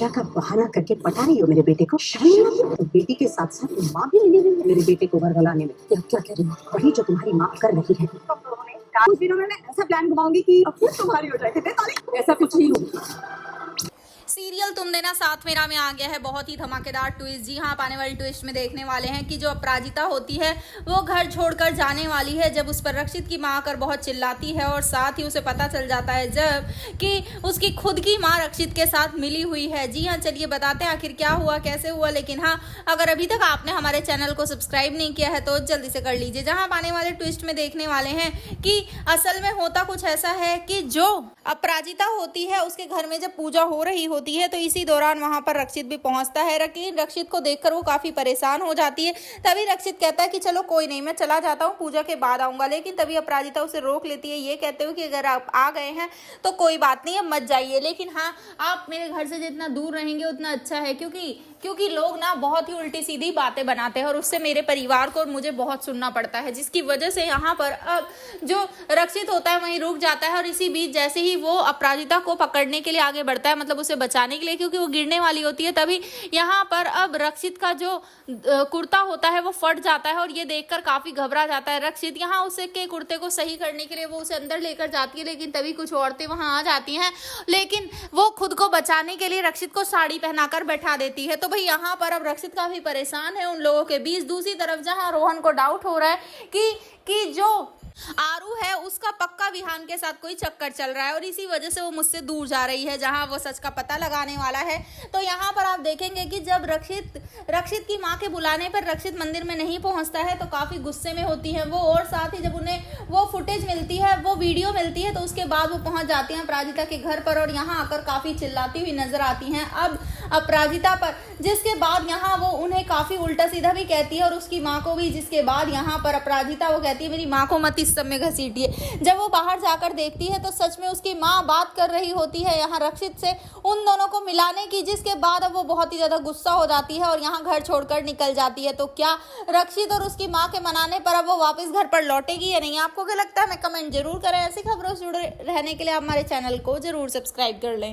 क्या का बहाना करके पटा रही हो मेरे बेटे को? शर्म नहीं आती? तो बेटी के साथ साथ माँ भी मिली हुई है मेरे बेटे को वर्गलाने में। क्या क्या कह रही हो? वही जो तुम्हारी माँ कर रही है। कुछ दिनों में मैं ऐसा प्लान घुमाऊंगी कि अब खुद तुम्हारी हो जाएगी। ऐसा कुछ नहीं होगा। सीरियल तुम देना साथ मेरा में आ गया है बहुत ही धमाकेदार ट्विस्ट। जी हाँ, आने वाली ट्विस्ट में देखने वाले हैं कि जो अपराजिता होती है वो घर छोड़कर जाने वाली है जब उस पर रक्षित की माँ आकर बहुत चिल्लाती है, और साथ ही उसे पता चल जाता है जब कि उसकी खुद की माँ रक्षित के साथ मिली हुई है। जी हाँ, चलिए बताते हैं आखिर क्या हुआ, कैसे हुआ। लेकिन हाँ, अगर अभी तक आपने हमारे चैनल को सब्सक्राइब नहीं किया है तो जल्दी से कर लीजिए। जहाँ आने वाले ट्विस्ट में देखने वाले हैं कि असल में होता कुछ ऐसा है कि जो अपराजिता होती है उसके घर में जब पूजा हो रही होती है तो इसी दौरान वहां पर रक्षित भी पहुंचता है। लेकिन रक्षित को देखकर वो काफी परेशान हो जाती है। तभी रक्षित कहता है कि चलो कोई नहीं, मैं चला जाता हूँ, पूजा के बाद आऊंगा। लेकिन तभी अपराजिता उसे रोक लेती है, ये कहते हुए कि अगर आप आ गए हैं तो कोई बात नहीं, अब मत जाइए, लेकिन हाँ, आप मेरे घर से जितना दूर रहेंगे उतना अच्छा है, क्योंकि लोग ना बहुत ही उल्टी सीधी बातें बनाते हैं और उससे मेरे परिवार को और मुझे बहुत सुनना पड़ता है, जिसकी वजह से यहाँ पर अब जो रक्षित होता है वहीं रुक जाता है। और इसी बीच जैसे ही वो अपराजिता को पकड़ने के लिए आगे बढ़ता है, मतलब उसे बचाने के लिए, क्योंकि वो गिरने वाली होती है, तभी यहाँ पर अब रक्षित का जो कुर्ता होता है वो फट जाता है और ये देखकर काफी घबरा जाता है रक्षित। यहाँ उसे के कुर्ते को सही करने के लिए वो उसे अंदर लेकर जाती है, लेकिन तभी कुछ औरतें वहां आ जाती हैं, लेकिन वो खुद को बचाने के लिए रक्षित को साड़ी पहनाकर बैठा देती है। तो भाई यहाँ पर अब रक्षित काफी परेशान है उन लोगों के बीच। दूसरी तरफ जहाँ रोहन को डाउट हो रहा है कि जो आरू है उसका पक्का विहान के साथ कोई चक्कर चल रहा है और इसी वजह से वो मुझसे दूर जा रही है, जहां वो सच का पता लगाने वाला है। तो यहाँ पर आप देखेंगे कि जब रक्षित की माँ के बुलाने पर रक्षित मंदिर में नहीं पहुंचता है तो काफी गुस्से में होती है वो, और साथ ही जब उन्हें वो फुटेज मिलती है, वो वीडियो मिलती है, तो उसके बाद वो पहुंच जाती है अपराजिता के घर पर और यहाँ आकर काफी चिल्लाती हुई नजर आती हैं अब अपराजिता पर, जिसके बाद यहाँ वो उन्हें काफी उल्टा सीधा भी कहती है और उसकी माँ को भी, जिसके बाद यहाँ पर अपराजिता वो कहती है मेरी माँ को मत इस सब में घसीटिए। जब वो बाहर जाकर देखती है तो सच में उसकी माँ बात कर रही होती है यहाँ रक्षित से उन दोनों को मिलाने की, जिसके बाद अब वो बहुत ही ज्यादा गुस्सा हो जाती है और यहाँ घर छोड़कर निकल जाती है। तो क्या रक्षित और उसकी माँ के मनाने पर अब वो वापस घर पर लौटेगी या नहीं, आपको क्या लगता है? मैं कमेंट जरूर करें। ऐसी खबरों से जुड़े रहने के लिए आप हमारे चैनल को जरूर सब्सक्राइब कर लें।